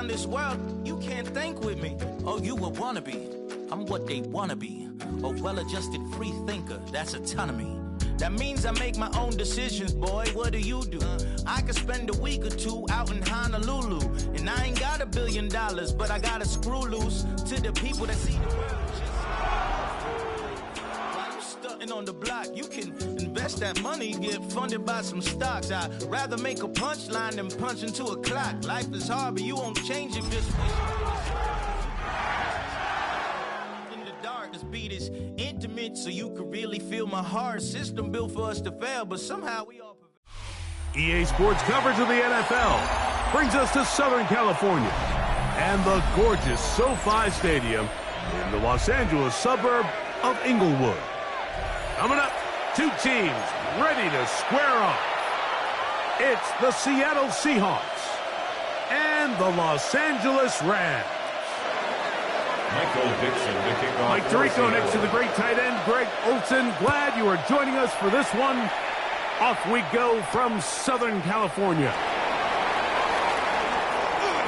around this world, you can't think with me. Oh, you a wannabe. I'm what they wanna be. A well-adjusted free thinker, that's autonomy. That means I make my own decisions, boy. What do? I could spend a week or two out in Honolulu, and I ain't got $1 billion, but I got a screw loose to the people that see the world. While you stunting on the block, you can invest that money, get funded by some stocks. I'd rather make a punchline than punch into a clock. Life is hard, but you won't change it just in the dark. This beat is intimate, so you can really feel my heart. System built for us to fail, but somehow we all prevail. EA Sports coverage of the NFL brings us to Southern California and the gorgeous SoFi Stadium in the Los Angeles suburb of Inglewood. Coming up, two teams ready to square off. It's the Seattle Seahawks and the Los Angeles Rams. Michael Dixon to kick off. Mike Tirico next to the great tight end, Greg Olson. Glad you are joining us for this one. Off we go from Southern California.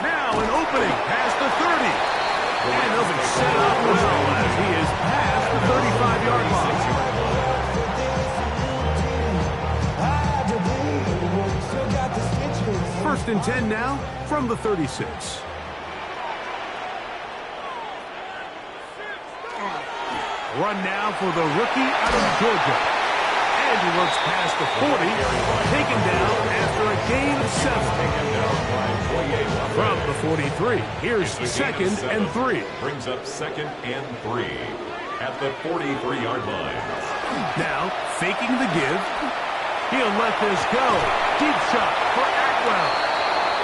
Now an opening past the 30. And he'll be set up well as he is past the 35-yard line. First and 10 now from the 36. Run now for the rookie out of Georgia. And he works past the 40, taken down after a gain of 7. From the 43, here's second and 3. Brings up second and 3 at the 43-yard line. Now, faking the give. He'll let this go. Deep shot for Atwell.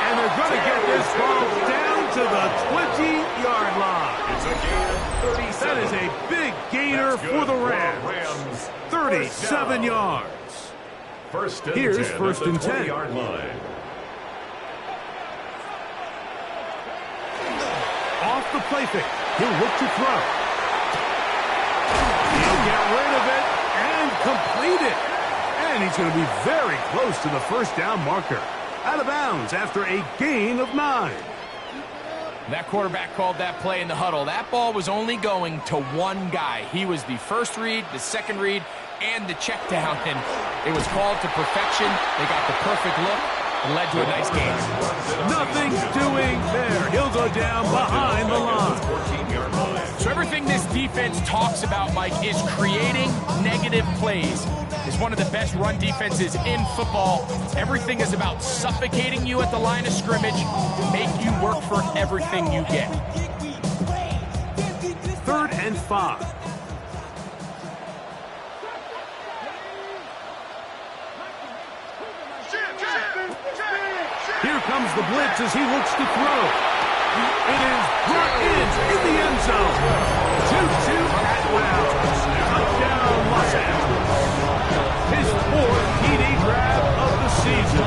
And they're going to get this ball down to the 20-yard line. It's a gain of 37. That is a big gainer for the Rams. 37 yards. First and Here's 10 first and 10. 20-yard line. Off the play fake. He'll look to throw. He'll get rid of it and complete it. And he's going to be very close to the first down marker. Out of bounds after a gain of 9. That quarterback called that play in the huddle. That ball was only going to one guy. He was the first read, the second read, and the check down. And it was called to perfection. They got the perfect look and led to a nice game. Nothing doing there. He'll go down behind the line. So everything this defense talks about, Mike, is creating negative plays. It's one of the best run defenses in football. Everything is about suffocating you at the line of scrimmage, make you work for everything you get. 3rd and 5. Here comes the blitz as he looks to throw. It is brought in the end zone. 2-2 Atwell. Touchdown, Los Angeles. His 4th TD grab of the season.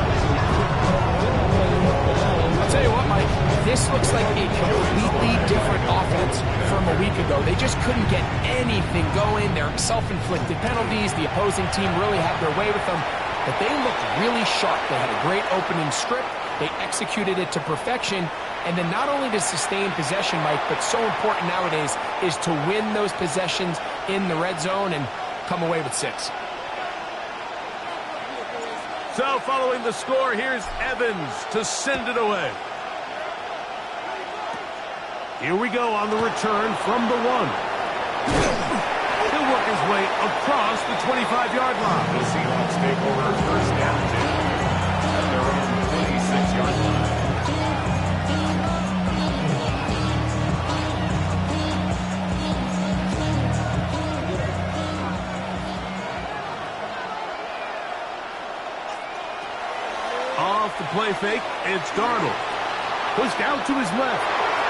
I'll tell you what, Mike, this looks like a completely different offense from a week ago. They just couldn't get anything going. Their self-inflicted penalties, the opposing team really had their way with them, but they looked really sharp. They had a great opening script. They executed it to perfection. And then not only to sustain possession, Mike, but so important nowadays is to win those possessions in the red zone and come away with 6. So following the score, here's Evans to send it away. Here we go on the return from the 1. He'll work his way across the 25-yard line. The Seahawks take over first down 2 at their own 26-yard line. Off the play fake, it's Darnold. Pushed out to his left.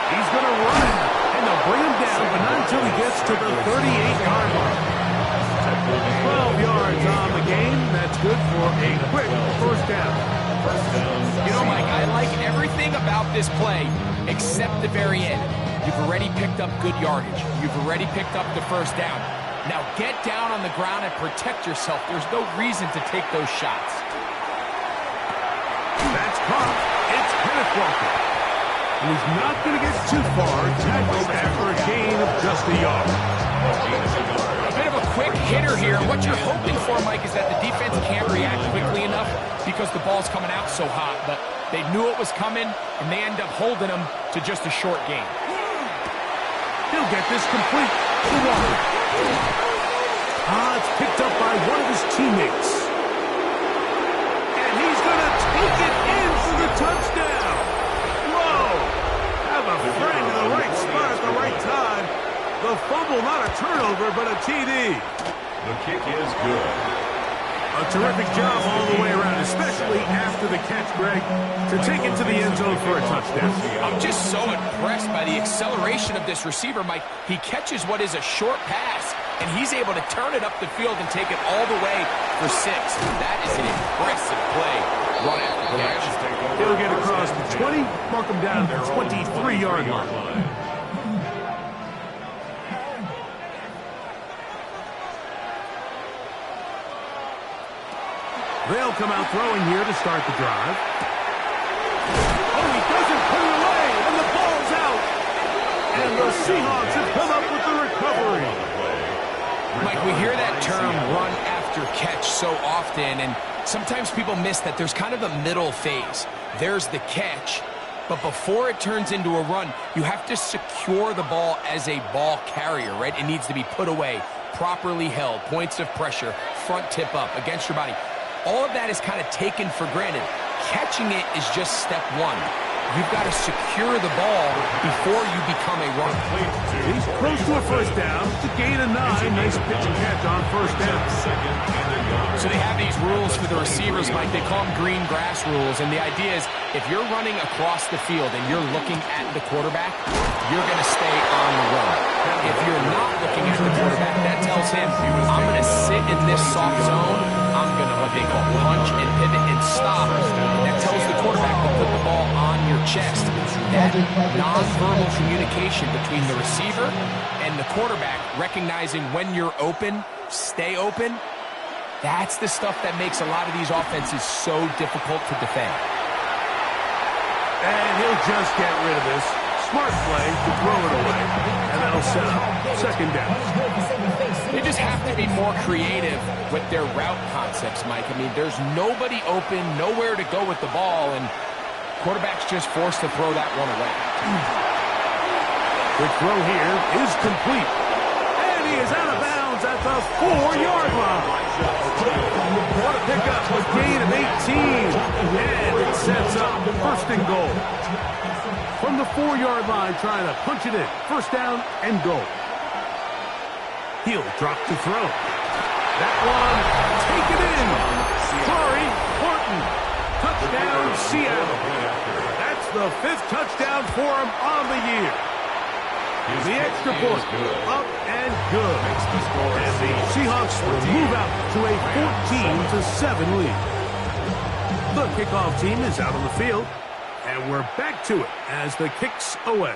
He's going to run, and they'll bring him down, but not until he gets to the 38-yard line. 12 yards on the game. That's good for a quick first down. You know, Mike, I like everything about this play except the very end. You've already picked up good yardage. You've already picked up the first down. Now get down on the ground and protect yourself. There's no reason to take those shots. That's caught. It's Kenneth Walker. And he's not going to get too far, tackled after a gain of just a yard. A bit of a quick hitter here. What you're hoping for, Mike, is that the defense can't react quickly enough because the ball's coming out so hot. But they knew it was coming, and they end up holding them to just a short gain. He'll get this complete to Walker. It's picked up by one of his teammates. And he's going to take it in for the touchdown. Whoa! Have a friend in the right spot at the right time. The fumble, not a turnover, but a TD. The kick is good. A terrific job all the way around, especially after the catch, Greg, to take it to the end zone for a touchdown. I'm just so impressed by the acceleration of this receiver, Mike. He catches what is a short pass, and he's able to turn it up the field and take it all the way for 6. That is an impressive play run after catch. He'll get across the 20, mark him down to the 23-yard line. They'll come out throwing here to start the drive. Oh, he doesn't put it away, and the ball's out. And the Seahawks have come up with the recovery. Mike, we hear that term run after catch so often, and sometimes people miss that there's kind of a middle phase. There's the catch, but before it turns into a run, you have to secure the ball as a ball carrier, right? It needs to be put away, properly held, points of pressure, front tip up against your body. All of that is kind of taken for granted. Catching it is just step one. You've got to secure the ball before you become a runner. He's close to a first down. It's a gain of 9. Nice pitch and catch on first down. So they have these rules for the receivers, Mike. They call them green grass rules. And the idea is if you're running across the field and you're looking at the quarterback, you're going to stay on the run. If you're not looking at the quarterback, that tells him, I'm going to sit in this soft zone. I'm going to what they call punch and pivot and stop. And that tells the quarterback to put the ball on your chest. That nonverbal communication between the receiver and the quarterback, recognizing when you're open, stay open, that's the stuff that makes a lot of these offenses so difficult to defend. And he'll just get rid of this. Smart play to throw it away. And that'll set up second down. They just have to be more creative with their route concepts, Mike. I mean, there's nobody open, nowhere to go with the ball, and quarterback's just forced to throw that one away. The throw here is complete. And he is out of bounds at the 4-yard line. What a pickup, a gain of 18. And it sets up first and goal. From the 4-yard line, trying to punch it in. First down and goal. He'll drop to throw. That one, take it in. Corey Horton. Touchdown, Seattle. That's the 5th touchdown for him on the year. The extra point, up and good. And the Seahawks will move out to a 14-7 lead. The kickoff team is out on the field, and we're back to it as the kick's away.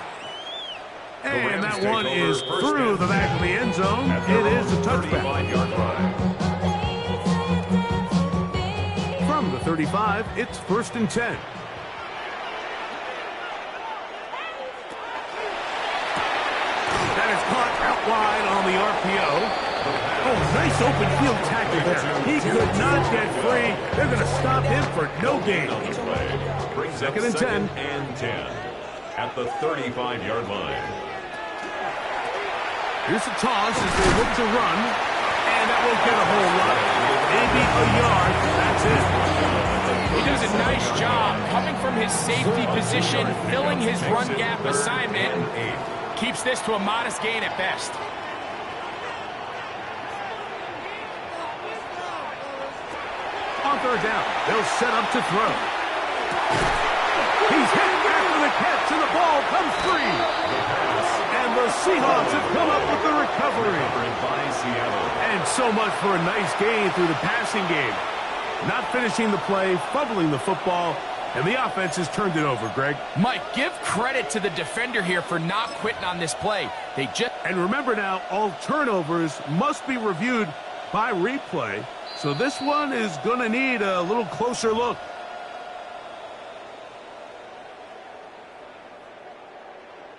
And that one is through the back of the end zone. It is a touchback. From the 35, it's 1st and 10. That is caught out wide on the RPO. Oh, nice open field tackle there. He could not get free. They're going to stop him for no gain. Second and 10. At the 35-yard line. Here's a toss as they look to run. And that won't get a whole lot. Maybe a yard. That's it. He does a nice job coming from his safety position, filling his run gap assignment. Keeps this to a modest gain at best. On third down, they'll set up to throw. He's hit after the catch, and the ball comes free. And the Seahawks have come up with the recovery. And so much for a nice gain through the passing game. Not finishing the play, fumbling the football, and the offense has turned it over, Greg. Mike, give credit to the defender here for not quitting on this play. And remember now, all turnovers must be reviewed by replay. So this one is going to need a little closer look.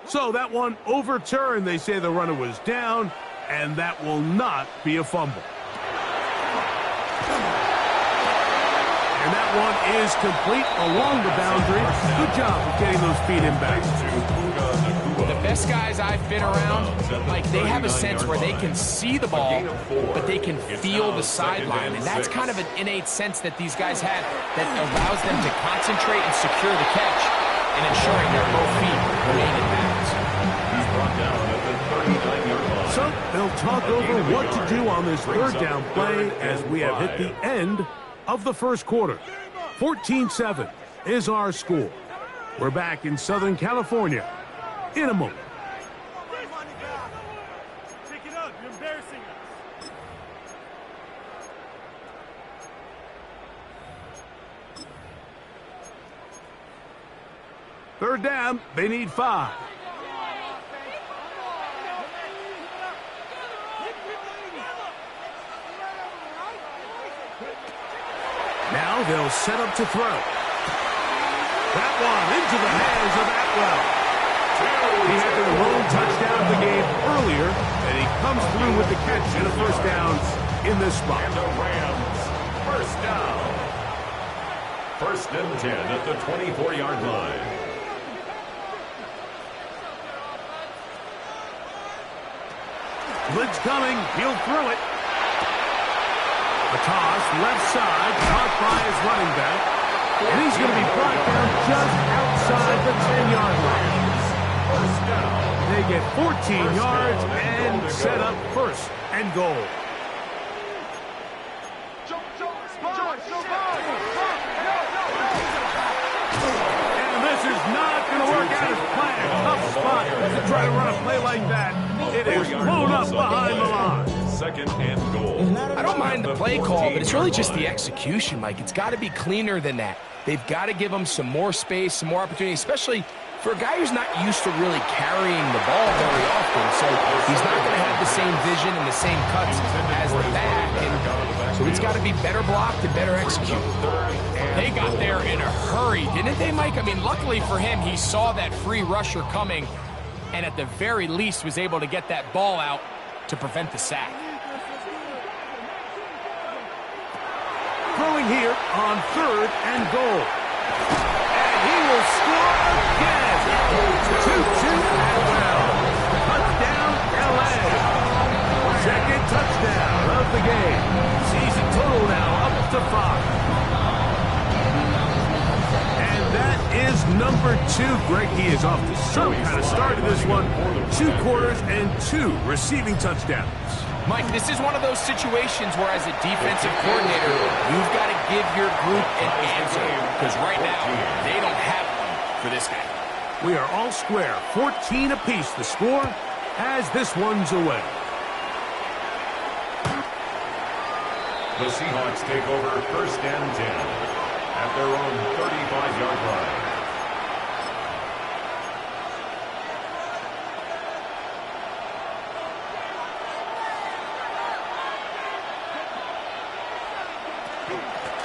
So that one overturned. They say the runner was down, and that will not be a fumble. And that one is complete along the boundary. Good job of getting those feet in back. The best guys I've been around, like, they have a sense where they can see the ball, but they can feel the sideline. And that's kind of an innate sense that these guys have that allows them to concentrate and secure the catch and ensuring their both feet remain in bounds. He's brought down at the 39-yard line. So they'll talk over what to do on this third down play as we have hit the end of the first quarter. 14-7 is our score. We're back in Southern California in a moment. Pick it up. You're embarrassing us. Third down, they need 5. Now they'll set up to throw. That one into the hands of Atwell. He had their lone touchdown of the game earlier, and he comes through with the catch and a first down in this spot. And the Rams, first down. First and 10 at the 24-yard line. Blitz coming. He'll throw it. A toss, left side, caught by his running back. And he's going to be brought down just outside the 10-yard line. First down. They get 14 yards and set up first and goal. And this is not going to work out as planned. Tough spot to try to run a play like that. It is blown up behind the line. Second and goal. I don't mind the play call, but it's really just the execution, Mike. It's got to be cleaner than that. They've got to give him some more space, some more opportunity, especially for a guy who's not used to really carrying the ball very often. So he's not going to have the same vision and the same cuts as the back. And so it's got to be better blocked and better executed. They got there in a hurry, didn't they, Mike? I mean, luckily for him, he saw that free rusher coming and at the very least was able to get that ball out to prevent the sack. Throwing here on third and goal. And he will score again. 2-2 Atwell. Touchdown, LA. Second touchdown of the game. Season total now up to 5. And that is number 2. Greg, he is off to some kind of start in this one. 2 quarters and 2 receiving touchdowns. Mike, this is one of those situations where as a defensive coordinator, you've got to give your group an answer. Because right now, they don't have one for this guy. We are all square. 14 apiece the score as this one's away. The Seahawks take over first and 10 at their own 35-yard line.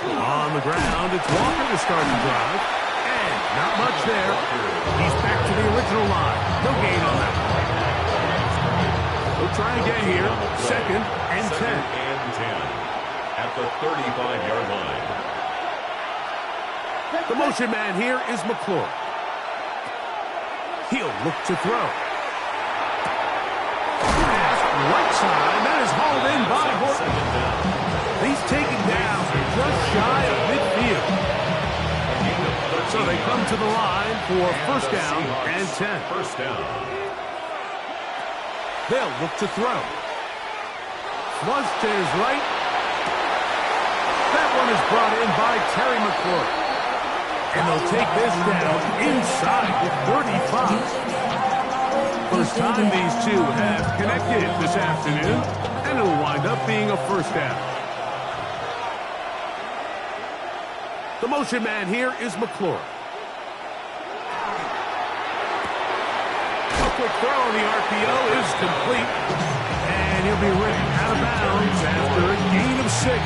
On the ground, it's Walker to start the drive. And not much there. He's back to the original line. No gain on that one. We'll try again here. Second and 10. Second and 10 at the 35-yard line. The motion man here is McClure. He'll look to throw. Pass right side. That is hauled in by Horton. He's taken down just shy of midfield. So they come to the line for first down and 10. First down. They'll look to throw. Flush to his right. That one is brought in by Terry McClure. And they'll take this down inside the 35. First time these two have connected this afternoon, and it'll wind up being a first down. The motion man here is McClure. A quick throw on the RPO is complete. And he'll be ripped out of bounds after a gain of 6.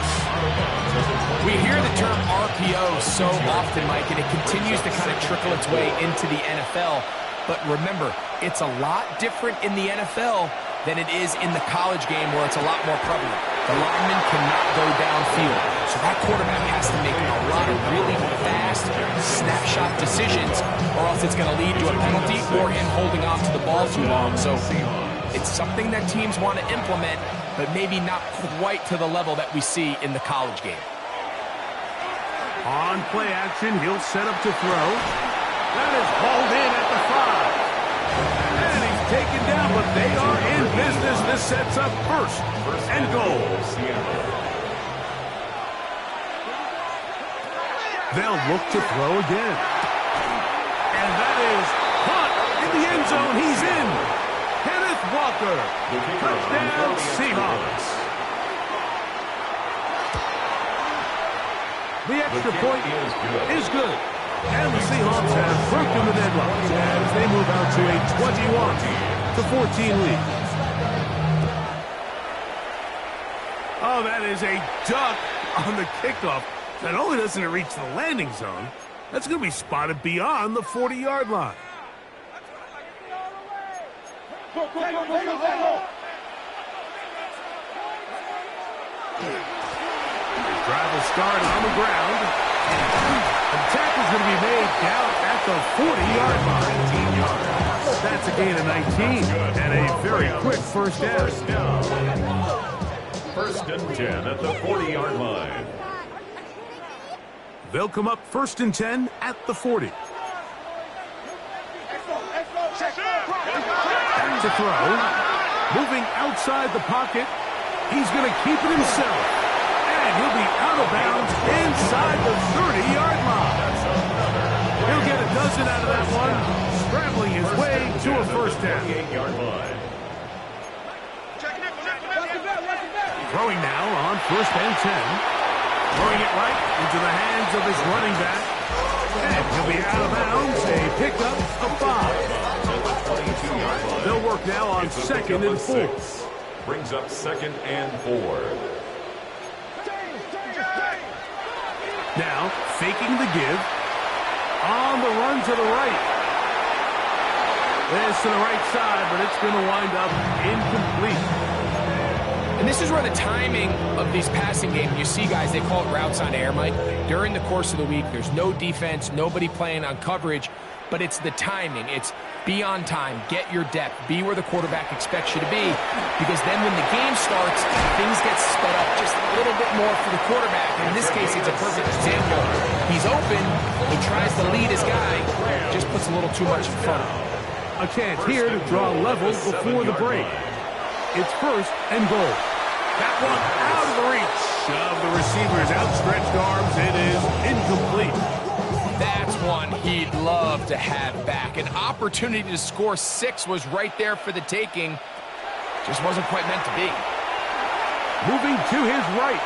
We hear the term RPO so often, Mike, and it continues to kind of trickle its way into the NFL. But remember, it's a lot different in the NFL than it is in the college game where it's a lot more prevalent. The lineman cannot go downfield. So that quarterback has to make a lot of really fast snapshot decisions or else it's going to lead to a penalty or him holding on to the ball too long. So it's something that teams want to implement, but maybe not quite to the level that we see in the college game. On play action, he'll set up to throw. That is hauled in at the 5. And he's taken down, but they are in business. This sets up first and goal. They'll look to throw again. And that is caught in the end zone. He's in. Kenneth Walker. Touchdown, Seahawks. The extra point is good. And the Seahawks have broken the deadlock as they move out to a 21-14 lead. Oh, that is a duck on the kickoff. Not only doesn't it reach the landing zone, that's going to be spotted beyond the 40-yard line. Drive will start on the ground. The tackle's going to be made down at the 40-yard line. That's a gain of 19 and a very quick first down. First and 10 at the 40-yard line. They'll come up first and 10 at the 40. Back to throw. Moving outside the pocket. He's going to keep it himself. And he'll be out of bounds inside the 30-yard line. He'll get a dozen out of that one, scrambling his way to a first down. Throwing now on first and 10. Throwing it right into the hands of his running back. And he'll be out of bounds, a pickup of 5. They'll work now on second and 4. Brings up second and 4. Now, faking the give. On the run to the right. This to the right side, but it's going to wind up incomplete. And this is where the timing of these passing games, you see guys, they call it routes on air, Mike. During the course of the week, there's no defense, nobody playing on coverage, but it's the timing. It's be on time, get your depth, be where the quarterback expects you to be, because then when the game starts, things get sped up just a little bit more for the quarterback. In this case, it's a perfect example. He's open, he tries to lead his guy, just puts a little too much in front of him. A chance here to draw level before the break. It's first and goal. That one out of the reach of the receiver's outstretched arms. It is incomplete. That's one he'd love to have back. An opportunity to score 6 was right there for the taking. Just wasn't quite meant to be. Moving to his right.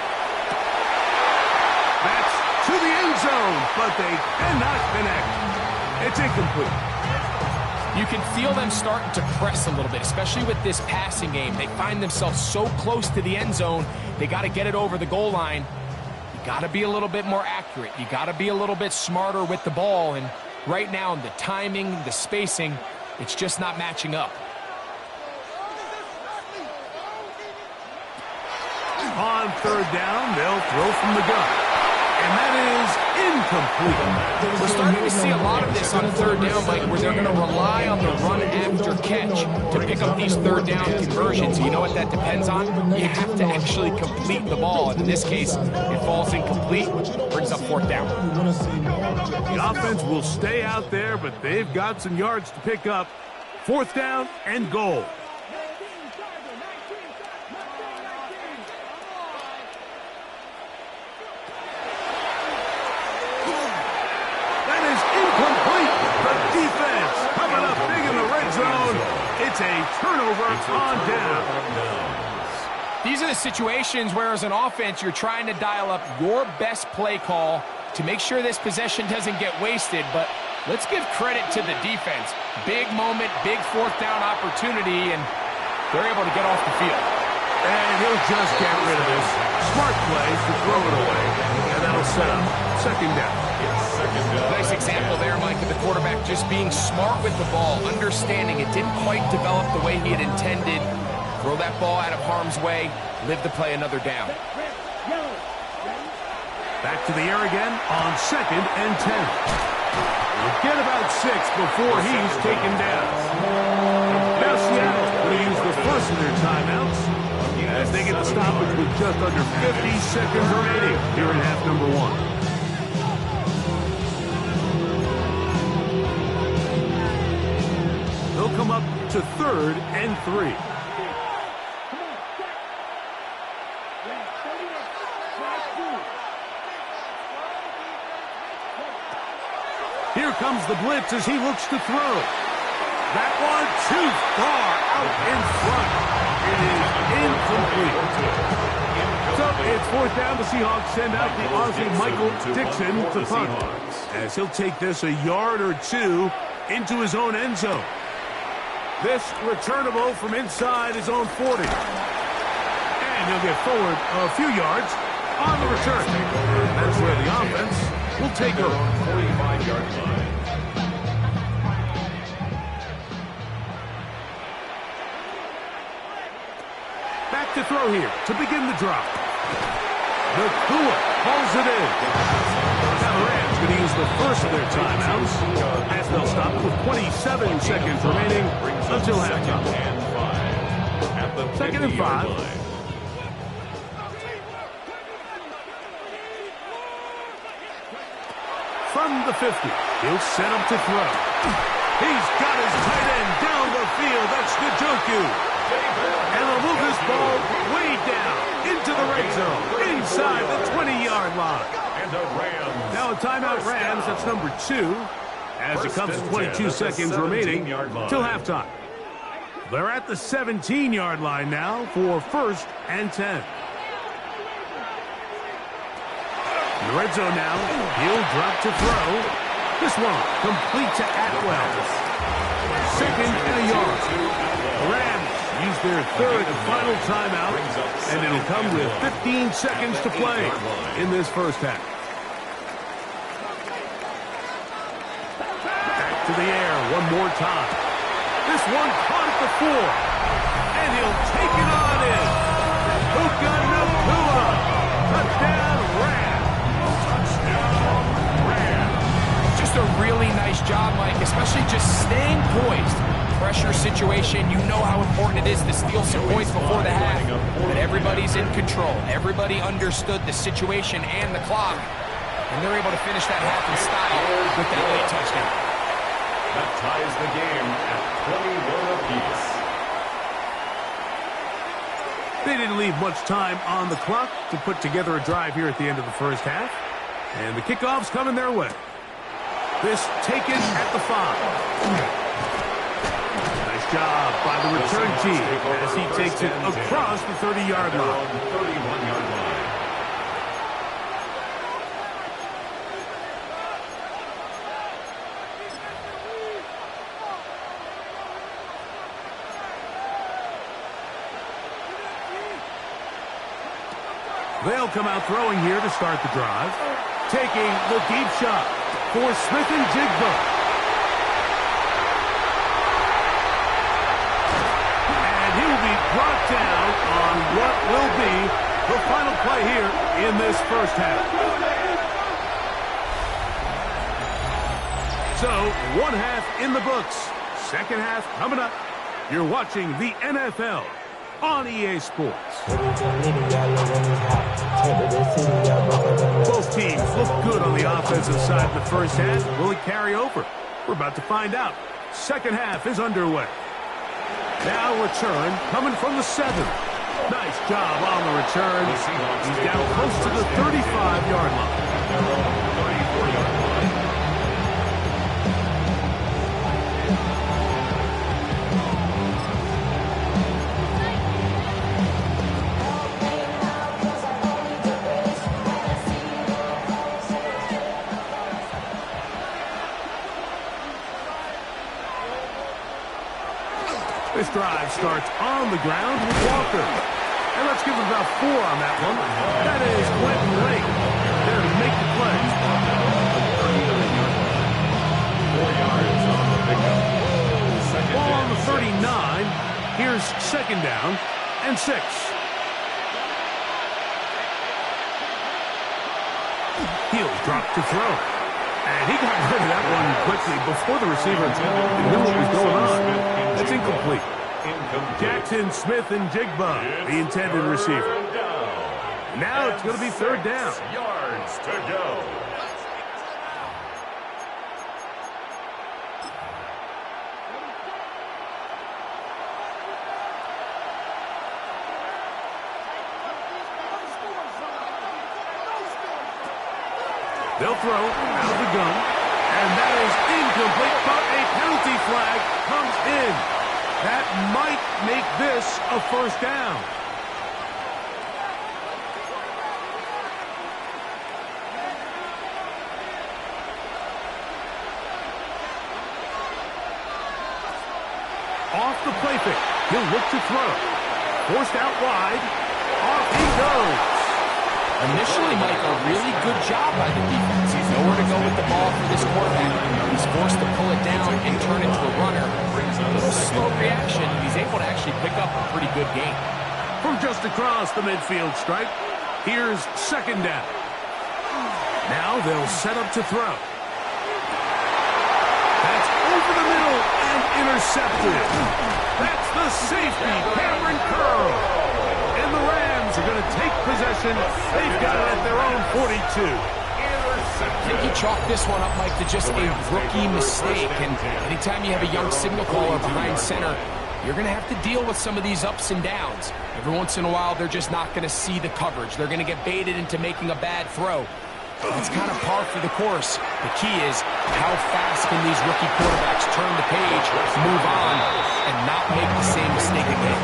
That's to the end zone, but they cannot connect. It's incomplete. You can feel them starting to press a little bit, especially with this passing game. They find themselves so close to the end zone, they got to get it over the goal line. You got to be a little bit more accurate. You got to be a little bit smarter with the ball. And right now, the timing, the spacing, it's just not matching up. On third down, they'll throw from the gun. And that is incomplete. We're starting to see a lot of this on third down, Mike, where they're going to rely on the run after catch to pick up these third down conversions. You know what that depends on? You have to actually complete the ball. And in this case, it falls incomplete, brings up fourth down. The offense will stay out there, but they've got some yards to pick up. Fourth down and goal. It's a turnover on down. These are the situations where, as an offense, you're trying to dial up your best play call to make sure this possession doesn't get wasted. But let's give credit to the defense. Big moment, big fourth down opportunity, and they're able to get off the field. And he'll just get rid of this. Smart play to throw it away, and that'll set up second down. second down. Nice example there, Mike, of the quarterback just being smart with the ball, understanding it didn't quite develop the way he had intended. Throw that ball out of harm's way, live to play another down. Back to the air again on 2nd and 10. We'll get about 6 before he's taken down. Now Seattle will use the first of their timeouts as they get the stoppage with just under 50 seconds remaining here in half number 1. They'll come up to 3rd and 3. Here comes the blitz as he looks to throw. That one too far out in front. It is incomplete. So it's 4th down. The Seahawks send out the Aussie Michael Dixon to punt, as he'll take this a yard or 2 into his own end zone. This returnable from inside his own 40. And he'll get forward a few yards on the return. That's where the offense will take over. 45-yard line. Back to throw here to begin the drive. Nakua hauls it in. Now the Rams going to use the first of their timeouts as they'll stop with 27 seconds remaining until halftime. 2nd and 5. From the 50, he'll set up to throw. He's got his tight end down the field. That's Njoku. And they'll move this ball way down into the red zone, inside the 20-yard line. Now a timeout Rams, that's number 2, as it comes to 22 seconds remaining till halftime. They're at the 17-yard line now for 1st and 10. In the red zone now, he'll drop to throw. This one complete to Atwell. 2nd and a yard. The Rams use their 3rd and final timeout, and it'll come with 15 seconds to play in this first half. Back to the air one more time. This one caught at the 4, and he'll take it on in. Puka Nakua. Touchdown, Rams. Just a really nice job, Mike, especially just staying poised. Pressure situation, you know how important it is to steal some points before the half. But everybody's in control. Everybody understood the situation and the clock. And they're able to finish that half in style with that late touchdown. That ties the game at 21 apiece. They didn't leave much time on the clock to put together a drive here at the end of the first half. And the kickoff's coming their way. This taken at the 5. Nice job by the return team as he takes it across the 30-yard line. 31-yard line. They'll come out throwing here to start the drive. Taking the deep shot for Smith and Jigba. And he will be brought down on what will be the final play here in this first half. So, one half in the books. Second half coming up. You're watching the NFL on EA Sports. Both teams look good on the offensive side in the first half. Will it carry over? We're about to find out. Second half is underway. Now return coming from the 7. Nice job on the return. He's down close to the 35-yard line. 34-yard line. This drive starts on the ground with Walker. And let's give him about 4 on that one. That is Quentin Lake there to make the play. pickup. Second Ball on and the 39. Here's second down and 6. He'll drop to throw. And he got rid of that one quickly before the receiver knew what was going on. That's incomplete. Jackson, Smith, and Jigba, the intended receiver. Now it's going to be third down. Yards to go. They'll throw out of the gun, and that is incomplete, but a penalty flag comes in. That might make this a first down. Off the play fake, he'll look to throw. Forced out wide, off he goes. Initially, Mike, a really good job by the defense. He's nowhere to go with the ball for this quarterback. He's forced to pull it down and turn it to a runner. A little slow reaction, and he's able to actually pick up a pretty good gain. From just across the midfield stripe, here's second down. Now they'll set up to throw. That's over the middle and intercepted. That's the safety, Cameron Curl. And the Rams are going to take possession. They've got it at their own 42. I think he chalked this one up, Mike, to just a rookie mistake. And anytime you have a young signal caller behind center, you're going to have to deal with some of these ups and downs. Every once in a while, they're just not going to see the coverage. They're going to get baited into making a bad throw. That's kind of par for the course. The key is how fast can these rookie quarterbacks turn the page, move on, and not make the same mistake again.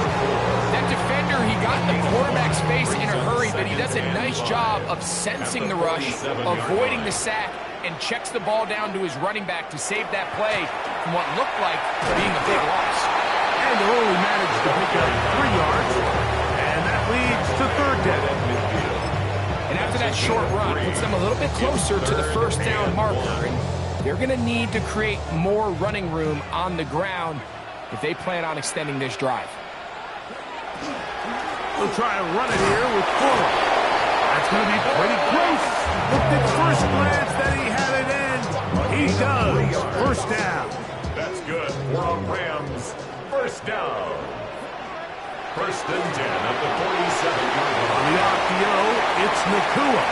That defender, he got in the quarterback's face in a hurry, but he does a nice job of sensing the rush, avoiding the sack, and checks the ball down to his running back to save that play from what looked like being a big loss. And they'll only manage to pick up 3 yards, and that leads to third down. And after that short run, puts them a little bit closer to the first down marker. And they're going to need to create more running room on the ground if they plan on extending this drive. They'll try to run it here with Fuller. That's going to be pretty close. Looked at first glance that he had it in. He does. First down. That's good for Rams. First down. First and 10 at the 47-yard line. On the RPO, it's Nakua.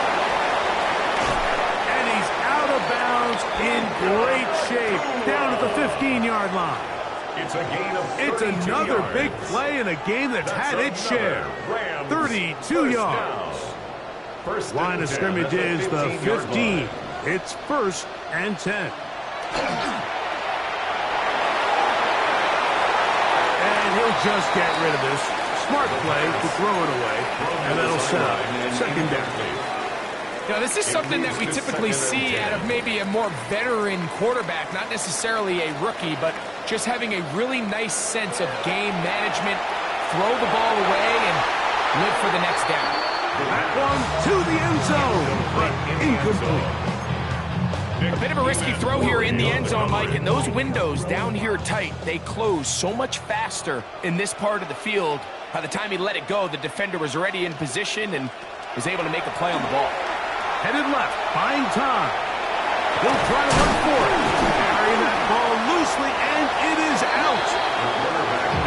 And he's out of bounds in great shape. Down at the 15-yard line. It's a gain of 32 It's another yards. big play in a game that's had its share. 32 yards. First Line and of 10 scrimmage at the is the 15-yard 15. line. It's first and 10. And he'll just get rid of this. Smart play to throw it away. And that'll set up second down. Now, this is something that we typically see out of maybe a more veteran quarterback, not necessarily a rookie, but just having a really nice sense of game management, throw the ball away, and live for the next down. That one to the end zone, but incomplete. A bit of a risky throw here in the end zone, Mike, and those windows down here tight, they close so much faster in this part of the field. By the time he let it go, the defender was already in position and was able to make a play on the ball. Headed left, buying time. He'll try to run for it. Carrying that ball loosely, and it is out.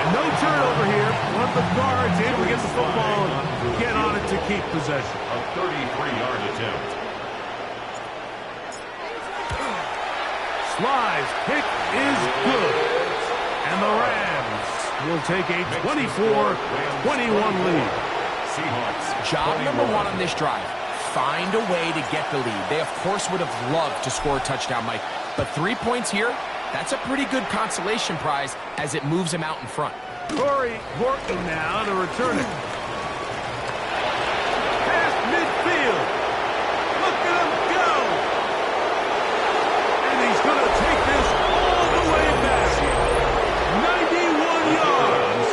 And no turnover here. One of the guards able to get the football and get on it to keep possession. A 33-yard attempt. Sly's kick is good. And the Rams will take a 24-21 lead. Seahawks. Job number one on this drive. Find a way to get the lead. They, of course, would have loved to score a touchdown, Mike. But 3 points here, that's a pretty good consolation prize as it moves him out in front. Corey Horton now to return it. Past midfield. Look at him go. And he's going to take this all the way back. 91 yards.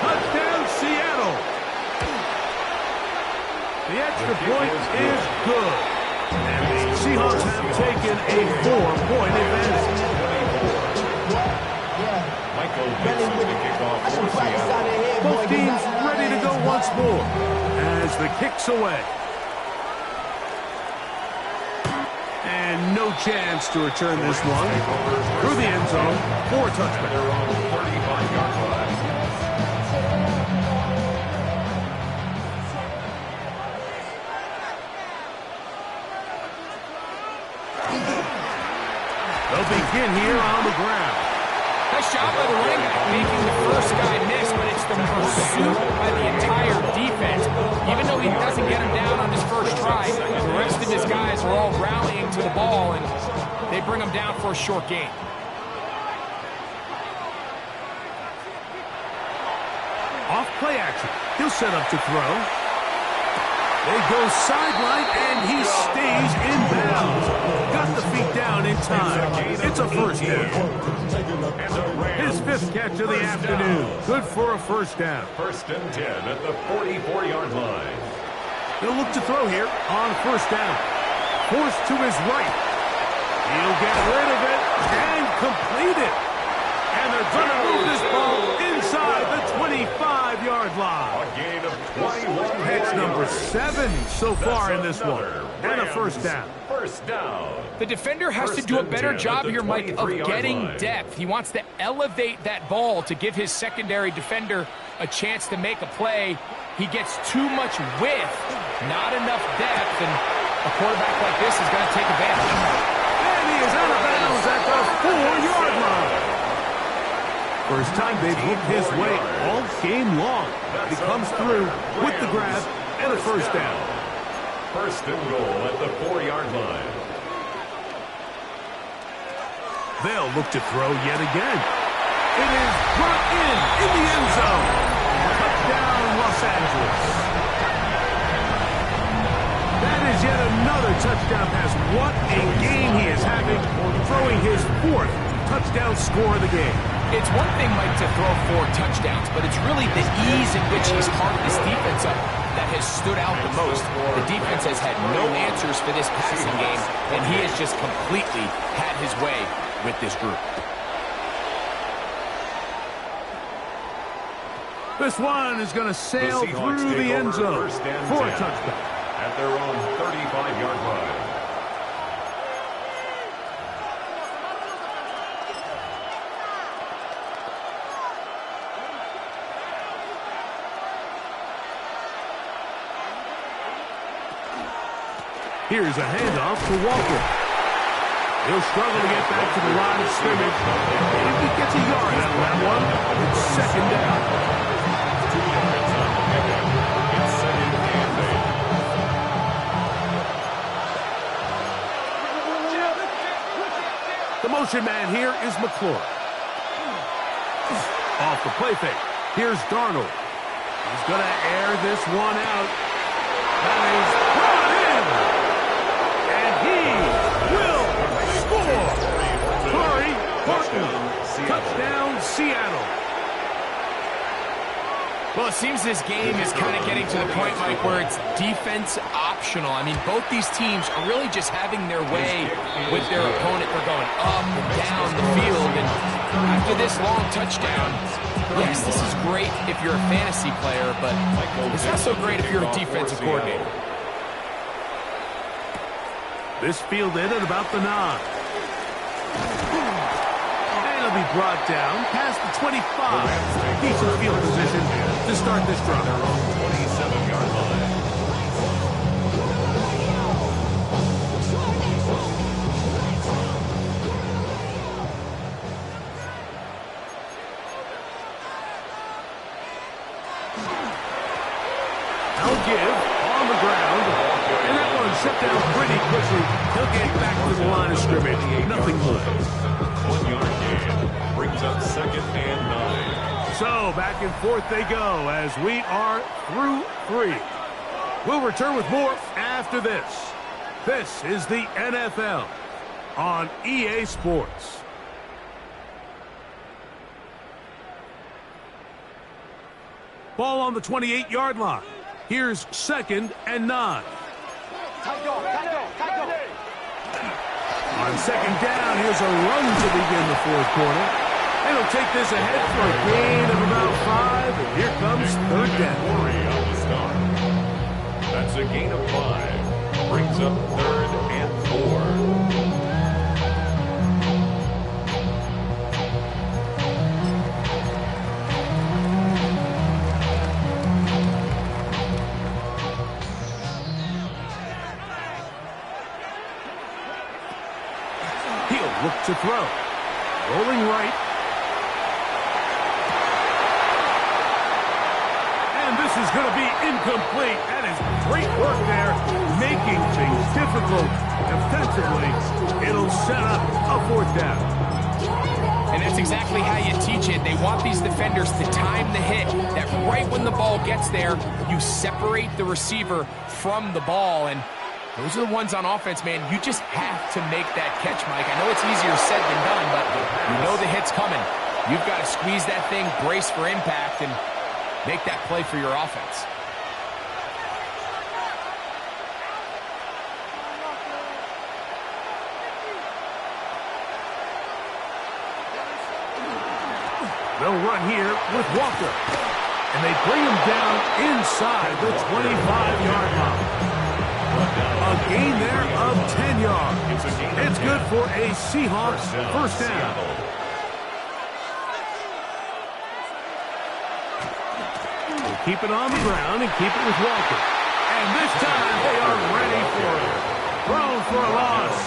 Touchdown, Seattle. The extra point is good. And the Seahawks have taken a 4-point advantage. full pitch to kick off for Seattle. Both teams ready to go once more as the kick's away. And no chance to return this one through the end zone for a touchback. They're on the 35-yard line. They'll begin here on the ground. Nice job by the running back, making the first guy miss, but it's the pursuit by the entire defense. Even though he doesn't get him down on his first try, the rest of his guys are all rallying to the ball, and they bring him down for a short gain. Off play action. He'll set up to throw. They go sideline, and he stays in bounds. Got the feet down in time. It's a first down. His fifth catch of the afternoon. Good for a first down. 1st and 10 at the 44-yard line. He'll look to throw here on first down. Forced to his right. He'll get rid of it and complete it. And they're going to move this ball inside the 25-yard line. A gain of 21. That's number 7 so far in this one. And a first down. First down. The defender has to do a better job here, Mike, of getting depth. He wants to elevate that ball to give his secondary defender a chance to make a play. He gets too much width, not enough depth, and a quarterback like this is going to take advantage. And he is out of bounds at the 4-yard line. First time they've looked his way all game long. He comes through with the grab and a first down. 1st and goal at the 4-yard line. They'll look to throw yet again. It is brought in the end zone. Touchdown, Los Angeles. That is yet another touchdown pass. What a game he is having, throwing his 4th touchdown score of the game. It's one thing, Mike, to throw 4 touchdowns, but it's really the ease in which he's carved this defense up that has stood out the most. The defense has had no answers for this passing game, and he has just completely had his way with this group. This one is going to sail through the end zone for a touchdown. At their own 35-yard line. Here's a handoff to Walker. He'll struggle to get back to the line of scrimmage. If he gets a yard out of that one, it's 2nd down. 2 yards on the pickup. It's 2nd and 8. The motion man here is McClure. Off the play fake. Here's Darnold. He's going to air this one out. That is brought in. And he will score. Curry Barton. Touchdown, Seattle. Well, it seems this game is kind of getting to the point, Mike, where it's defense optional. I mean, both these teams are really just having their way with their opponent. They're going up and down the field, and after this long touchdown, yes, this is great if you're a fantasy player, but it's not so great if you're a defensive coordinator. This fielded at about the 9. And it'll be brought down past the 25. Decent field position to start this drive. Their own 27-yard line. I'll give on the ground. And that one set down pretty quickly. He'll get back to the line of scrimmage. Nothing more. 1-yard gain. Brings up 2nd and 9. So back and forth they go as we are through 3. We'll return with more after this. This is the NFL on EA Sports. Ball on the 28-yard line. Here's 2nd and 9. On 2nd down, here's a run to begin the 4th quarter. And he'll take this ahead for a gain of about 5. And here comes third down. On the start. That's a gain of 5. Brings up 3rd and 4. Look to throw. Rolling right. And this is going to be incomplete. That is great work there, making things difficult defensively. It'll set up a 4th down. And that's exactly how you teach it. They want these defenders to time the hit, that right when the ball gets there, you separate the receiver from the ball. And those are the ones on offense, man. You just have to make that catch, Mike. I know it's easier said than done, but you know the hit's coming. You've got to squeeze that thing, brace for impact, and make that play for your offense. They'll run here with Walker. And they bring him down inside the 25-yard line. A gain there of 10 yards. It's good for a Seahawks first down. We'll keep it on the ground and keep it with Walker. And this time they are ready for it. Thrown for a loss.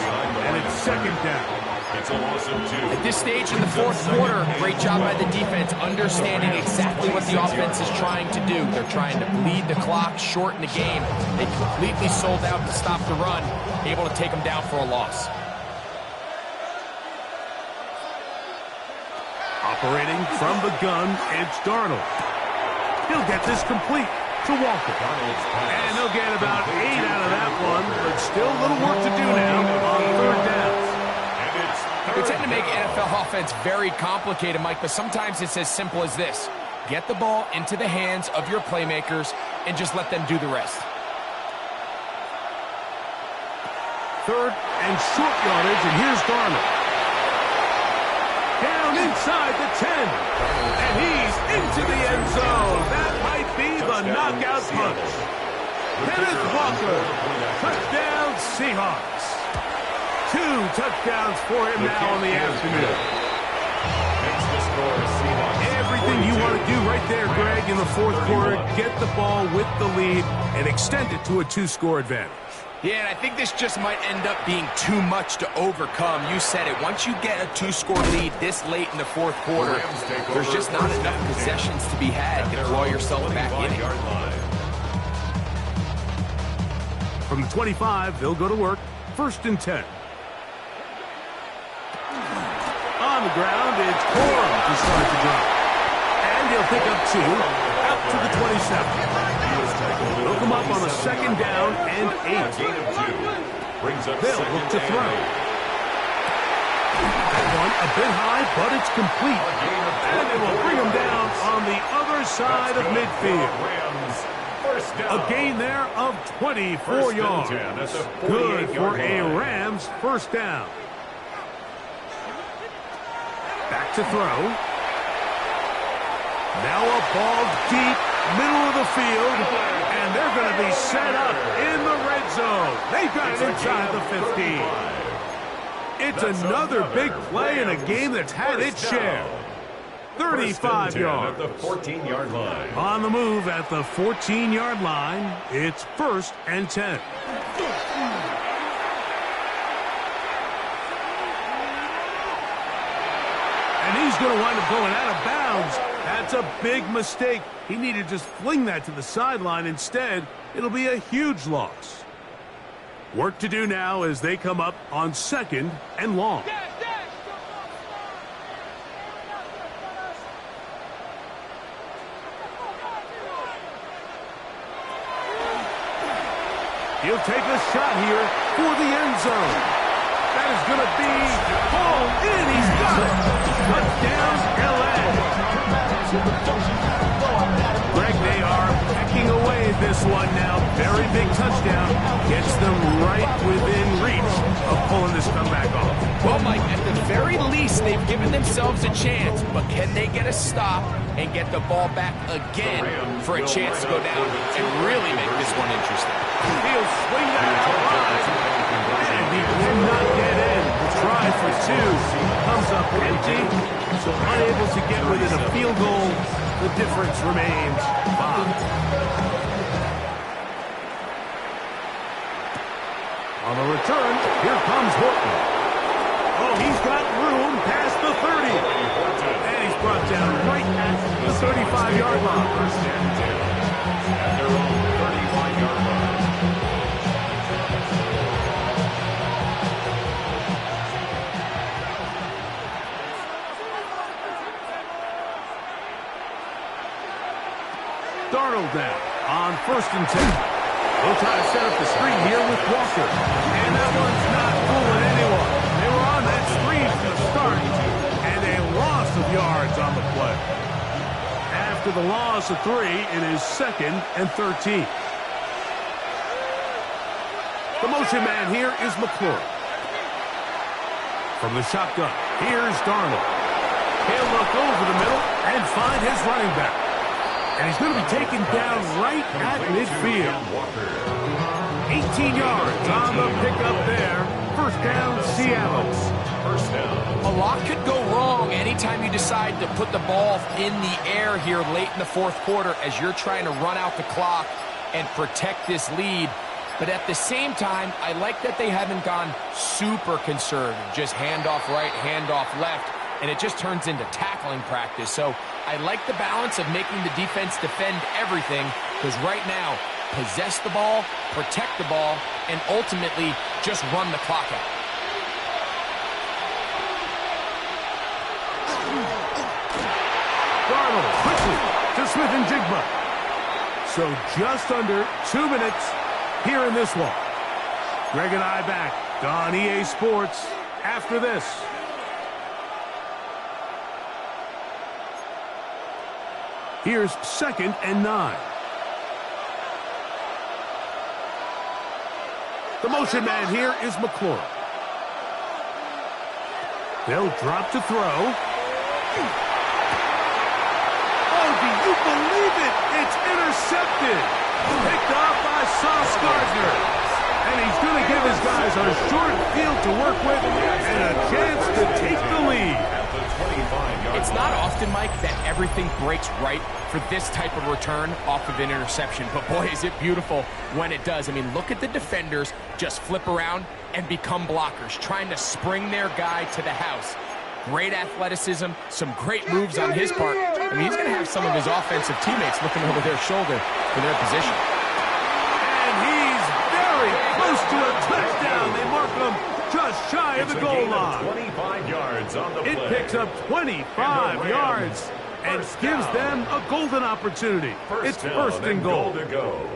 And it's 2nd down. It's a loss of 2. At this stage in the 4th quarter, great job by the defense, understanding exactly what the offense is trying to do. They're trying to bleed the clock, shorten the game. They completely sold out to stop the run, able to take them down for a loss. Operating from the gun, it's Darnold. He'll get this complete to Walker. And he'll get about 8 out of that one, but still a little work to do now on 3rd down. We tend to make NFL offense very complicated, Mike, but sometimes it's as simple as this. Get the ball into the hands of your playmakers and just let them do the rest. 3rd and short yardage, and here's Darnold. Down inside the 10. And he's into the end zone. That might be the knockout punch. Kenneth Walker. Touchdown, Seahawks. 2 touchdowns for him now in the afternoon. Everything you want to do right there, Greg, in the 4th quarter, get the ball with the lead and extend it to a 2-score advantage. Yeah, and I think this just might end up being too much to overcome. You said it. Once you get a 2-score lead this late in the 4th quarter, there's just not enough possessions to be had to claw yourself back in it. From the 25, they'll go to work. 1st and 10. On the ground, it's Corum to start the drive. And he'll pick up 2 out to the 27. They'll come up on a 2nd down and 8. They'll look to throw. That one a bit high, but it's complete. And it will bring him down on the other side of midfield. A gain there of 24 yards. Good for a Rams first down. Back to throw. Now a ball deep, middle of the field, and they're going to be set up in the red zone. They've got it inside the 15. It's another big play in a game that's had its share. 35 yards. At the 14-yard line. On the move at the 14-yard line, it's 1st and 10. And he's going to wind up going out of bounds. That's a big mistake. He needed to just fling that to the sideline. Instead, it'll be a huge loss. Work to do now as they come up on 2nd and long. He'll take a shot here for the end zone. That is going to be hauled in. He's got it. Touchdown, L.A. Greg, they are pecking away this one now. Very big touchdown. Gets them right within reach of pulling this comeback off. Well, Mike, at the very least, they've given themselves a chance, but can they get a stop and get the ball back again for a chance to go down and really make this one interesting? He'll swing that out, and he cannot get in. Try for two. Comes up empty, so unable to get within a field goal. The difference remains 5. On the return, here comes Horton. Oh, he's got room past the 30. And he's brought down right at the 35-yard line. First and 10 at their own 35-yard line. Darnold now on 1st and 10. They'll try to set up the screen here with Walker. And that one's not fooling anyone. They were on that screen from the start, and a loss of yards on the play. After the loss of 3, it is 2nd and 13. The motion man here is McClure. From the shotgun, here's Darnold. He'll look over the middle and find his running back. And he's going to be taken down right at midfield. 18 yards on the pickup there. First down, Seattle. First down. A lot could go wrong anytime you decide to put the ball in the air here late in the 4th quarter as you're trying to run out the clock and protect this lead. But at the same time, I like that they haven't gone super conservative. Just handoff right, handoff left. And it just turns into tackling practice. So I like the balance of making the defense defend everything, because right now, possess the ball, protect the ball, and ultimately just run the clock out. Darnold quickly to Smith and Jigba. So just under 2 minutes here in this one. Greg and I back on EA Sports after this. Here's 2nd and 9. The motion man here is McClure. They'll drop to throw. Oh, do you believe it? It's intercepted. Picked off by Sauce Gardner. And he's going to give his guys a short field to work with and a chance to take the lead. It's not often, Mike, that everything breaks right for this type of return off of an interception. But boy, is it beautiful when it does. I mean, look at the defenders just flip around and become blockers, trying to spring their guy to the house. Great athleticism, some great moves on his part. I mean, he's going to have some of his offensive teammates looking over their shoulder for their position. And he's very close to a touchdown. They mark him just shy of the goal line. 25 yards on the play. It picks up 25 yards and gives them a golden opportunity. It's 1st and goal. To go.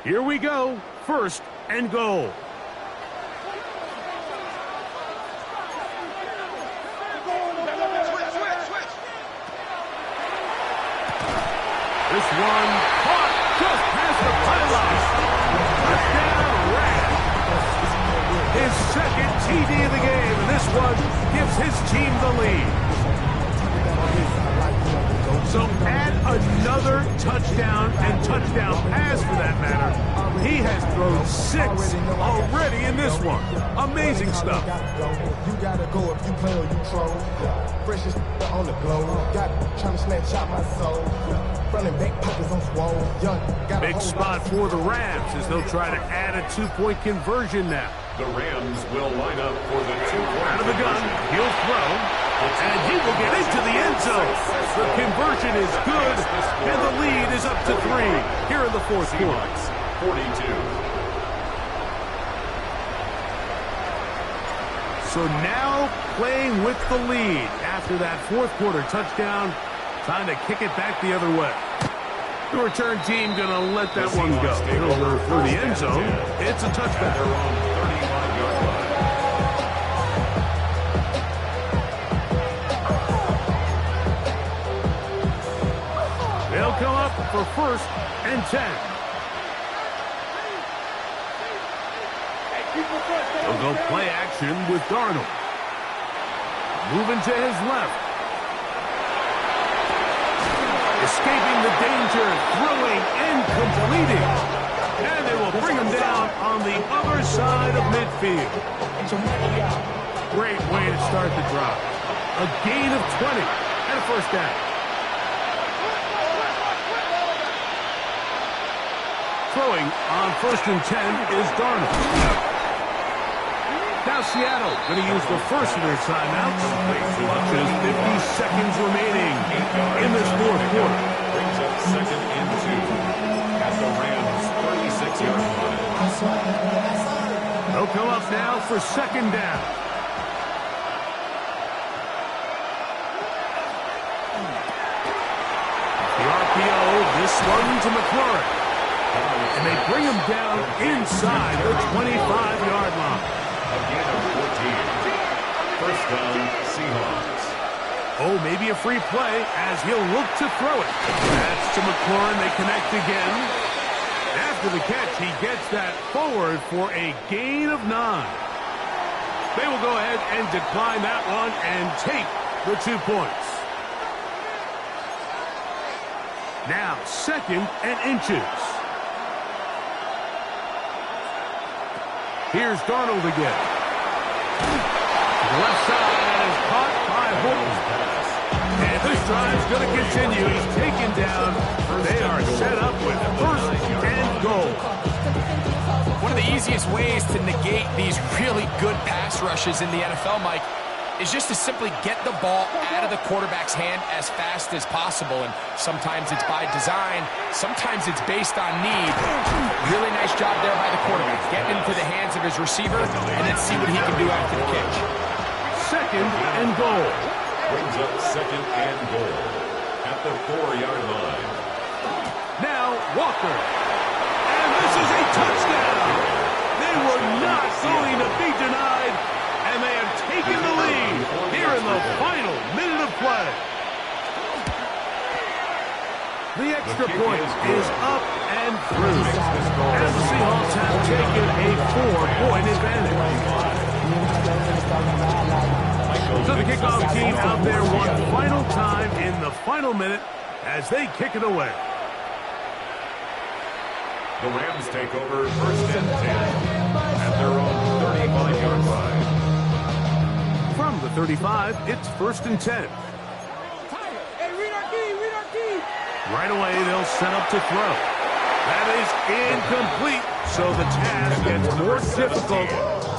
Here we go. 1st and goal. This one caught just past the pylon. Touchdown, Rams. His 2nd TD of the game, and this one gives his team the lead. So add another touchdown and touchdown pass for that matter. He has thrown 6 already in this one. Amazing stuff. You gotta go if you play or you troll. Freshest on the globe. Got trying to snatch out my soul. Running back pockets on swole. Big spot for the Rams as they'll try to add a 2-point conversion now. The Rams will line up for the 2-point out of the gun. He'll throw. And he will get into the end zone. The conversion is good, and the lead is up to 3 here in the 4th quarter. 42. So now playing with the lead after that 4th quarter touchdown, trying to kick it back the other way. The return team going to let that one go. Over through the end zone. It's a touchback. They're on 35-yard line. They'll come up for 1st and 10. They'll go play action with Darnold. Moving to his left. Escaping the danger, throwing and completing. And they will bring him down on the other side of midfield. Great way to start the drive. A gain of 20 and a first down. Throwing on 1st and 10 is Darnold. Now Seattle going to use the first of their timeouts. As much as 50 seconds remaining in this fourth quarter. Brings up 2nd and 2 at the Rams' 36-yard line. They'll come up now for 2nd down. The RPO, this one to McLaurin. And they bring him down inside the 25-yard line. A gain of 14. First down, Seahawks. Oh, maybe a free play as he'll look to throw it. That's to McLaurin. They connect again. After the catch, he gets that forward for a gain of 9. They will go ahead and decline that one and take the 2 points. Now, 2nd and inches. Here's Darnold again. The left side is caught by Holmes. And this drive's going to continue. He's taken down. They are set up with 1st and goal. One of the easiest ways to negate these really good pass rushes in the NFL, Mike, is just to simply get the ball out of the quarterback's hand as fast as possible. And sometimes it's by design, sometimes it's based on need. Really nice job there by the quarterback. Get into the hands of his receiver and then see what he can do after the catch. 2nd and goal. Brings up 2nd and goal at the 4-yard line. Now Walker. And this is a touchdown. They were not going to be denied. And they have taken the lead here in the final minute of play. The extra point is up and through. And the Seahawks have taken a 4-point advantage. So the kickoff team out there one final time in the final minute as they kick it away. The Rams take over 1st and 10 at their own 35-yard line. From the 35, it's 1st and 10. Right away, they'll set up to throw. That is incomplete, so the task gets more difficult.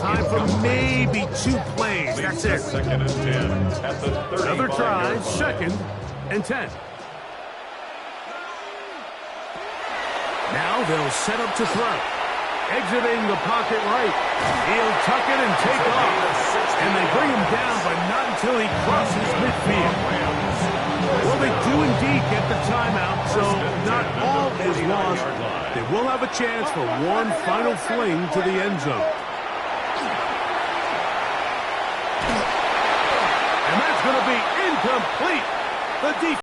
Time for maybe 2 plays. That's it. 2nd and 10 at the 35-yard Another try, line. 2nd and 10. Now they'll set up to throw. Exiting the pocket right. He'll tuck it and take off. And they bring him down, but not until he crosses midfield. Well, they do indeed get the timeout, so not all is lost. They will have a chance for one final fling to the end zone. And that's going to be incomplete. The defense